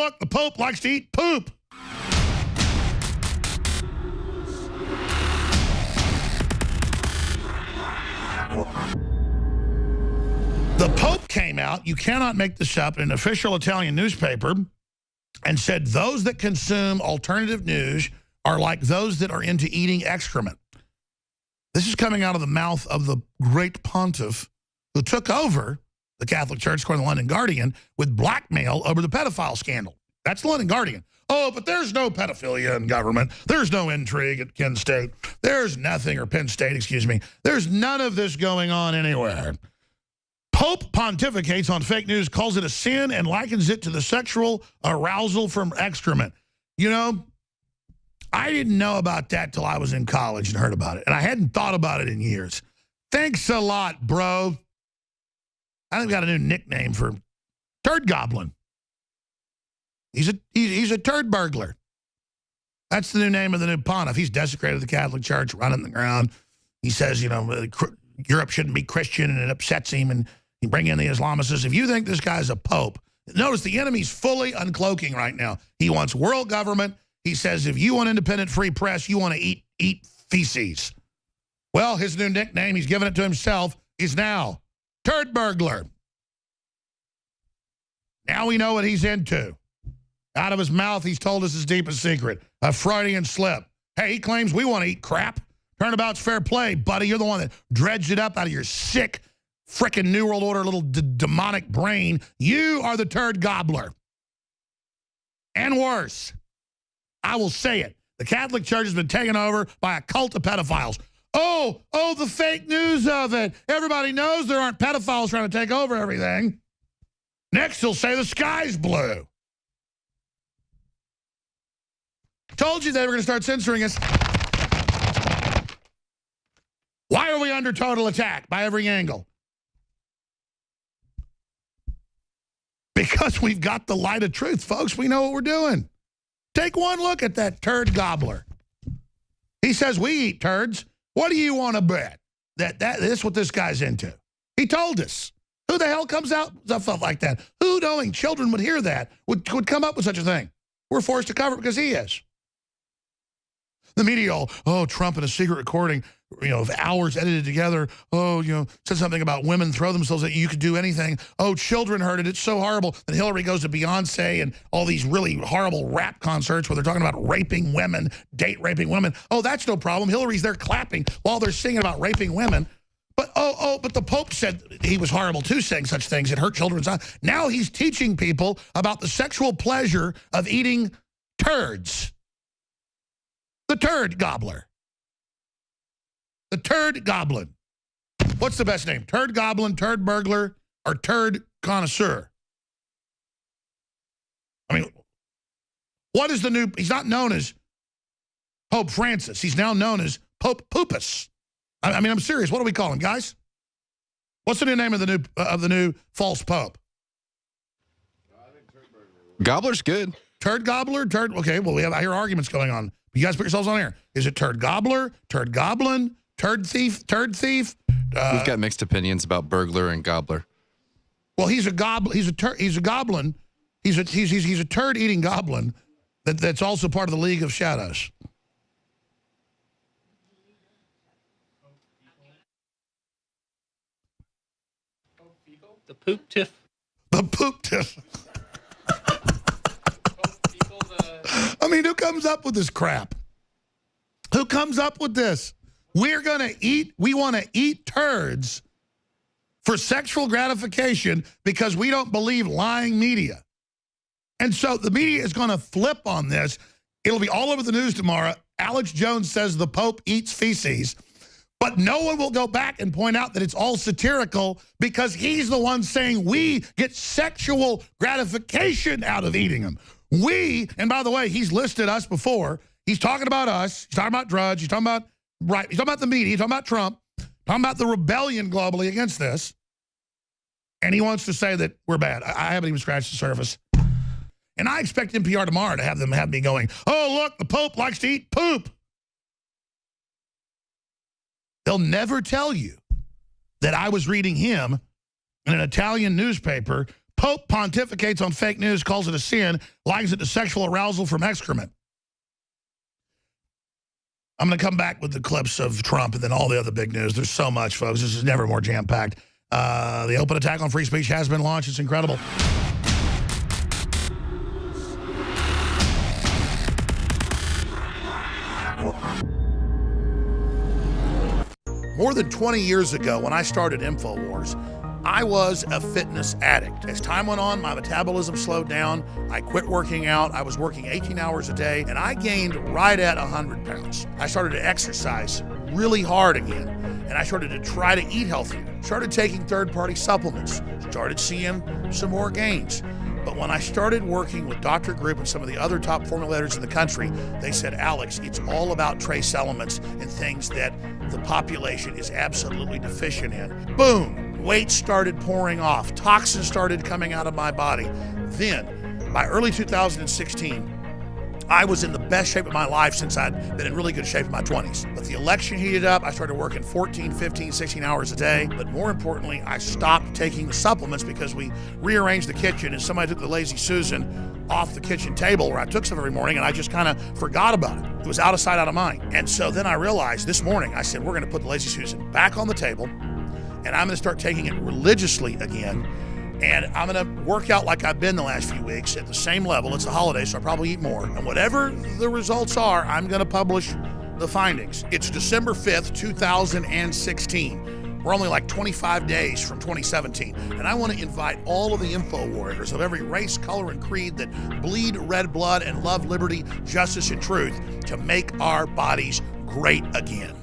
look, the Pope likes to eat poop. The Pope came out, you cannot make this up, in an official Italian newspaper and said those that consume alternative news are like those that are into eating excrement. This is coming out of the mouth of the great pontiff who took over the Catholic Church, according to the London Guardian, with blackmail over the pedophile scandal. That's the London Guardian. Oh, but there's no pedophilia in government. There's no intrigue at Penn State. There's nothing, or Penn State, excuse me. There's none of this going on anywhere. Pope pontificates on fake news, calls it a sin, and likens it to the sexual arousal from excrement. You know, I didn't know about that till I was in college and heard about it, and I hadn't thought about it in years. Thanks a lot, bro. I think we got a new nickname for Turd Goblin. He's a turd burglar. That's the new name of the new pontiff. He's desecrated the Catholic Church, running the ground. He says, you know, Europe shouldn't be Christian, and it upsets him, and he bring in the Islamicists. If you think this guy's a pope, notice the enemy's fully uncloaking right now. He wants world government. He says if you want independent free press, you want to eat feces. Well, his new nickname, he's given it to himself, is now Turd Burglar. Now we know what he's into. Out of his mouth, he's told us his deepest secret, a Freudian slip. Hey, he claims we want to eat crap. Turnabout's fair play, buddy. You're the one that dredged it up out of your sick, frickin' New World Order little demonic brain. You are the turd gobbler. And worse, I will say it. The Catholic Church has been taken over by a cult of pedophiles. Oh, the fake news of it. Everybody knows there aren't pedophiles trying to take over everything. Next, he'll say the sky's blue. Told you they were going to start censoring us. Why are we under total attack by every angle? Because we've got the light of truth, folks. We know what we're doing. Take one look at that turd gobbler. He says we eat turds. What do you want to bet? That's what this guy's into. He told us. Who the hell comes out with stuff like that? Who, knowing children would hear that, would come up with such a thing? We're forced to cover it because he is. The media, Trump in a secret recording, of hours edited together, said something about women throw themselves at you, you could do anything. Oh, children heard it, it's so horrible. Then Hillary goes to Beyonce and all these really horrible rap concerts where they're talking about raping women, date raping women. Oh, that's no problem. Hillary's there clapping while they're singing about raping women. But, but the Pope said he was horrible too, saying such things. It hurt children's eyes. Now he's teaching people about the sexual pleasure of eating turds. The turd gobbler. The turd goblin. What's the best name? Turd goblin, turd burglar, or turd connoisseur? I mean, what is the new... He's not known as Pope Francis. He's now known as Pope Poopus. I mean, I'm serious. What do we call him, guys? What's the new name of the new false pope? I think turd burglar. Gobbler's good. Turd gobbler? Okay, well, I hear arguments going on. You guys put yourselves on air. Is it turd gobbler, turd goblin, turd thief, turd thief? We've got mixed opinions about burglar and gobbler. Well, he's a goblin. He's a goblin. He's a turd eating goblin that's also part of the League of Shadows. The poop tiff. The poop tiff. I mean, who comes up with this crap? Who comes up with this? We want to eat turds for sexual gratification because we don't believe lying media. And so the media is going to flip on this. It'll be all over the news tomorrow. Alex Jones says the Pope eats feces, but no one will go back and point out that it's all satirical because he's the one saying we get sexual gratification out of eating them. And by the way, he's listed us before. He's talking about us. He's talking about Drudge. He's talking about, right, he's talking about the media. He's talking about Trump. Talking about the rebellion globally against this. And he wants to say that we're bad. I haven't even scratched the surface. And I expect NPR tomorrow to have me going, oh, look, the Pope likes to eat poop. They'll never tell you that I was reading him in an Italian newspaper Pope pontificates on fake news, calls it a sin, likens it to sexual arousal from excrement. I'm going to come back with the clips of Trump and then all the other big news. There's so much, folks. This is never more jam-packed. The open attack on free speech has been launched. It's incredible. More than 20 years ago, when I started InfoWars, I was a fitness addict. As time went on, my metabolism slowed down. I quit working out. I was working 18 hours a day, and I gained right at 100 pounds. I started to exercise really hard again, and I started to try to eat healthier. Started taking third-party supplements. Started seeing some more gains. But when I started working with Dr. Group and some of the other top formulators in the country, they said, Alex, it's all about trace elements and things that the population is absolutely deficient in. Boom! Weight started pouring off. Toxins started coming out of my body. Then, by early 2016, I was in the best shape of my life since I'd been in really good shape in my 20s. But the election heated up. I started working 14, 15, 16 hours a day. But more importantly, I stopped taking the supplements because we rearranged the kitchen and somebody took the Lazy Susan off the kitchen table where I took some every morning, and I just kind of forgot about it. It was out of sight, out of mind. And so then I realized this morning, I said, we're going to put the Lazy Susan back on the table, and I'm going to start taking it religiously again. And I'm going to work out like I've been the last few weeks at the same level. It's a holiday, so I'll probably eat more. And whatever the results are, I'm going to publish the findings. It's December 5th, 2016. We're only like 25 days from 2017. And I want to invite all of the info warriors of every race, color, and creed that bleed red blood and love liberty, justice, and truth to make our bodies great again.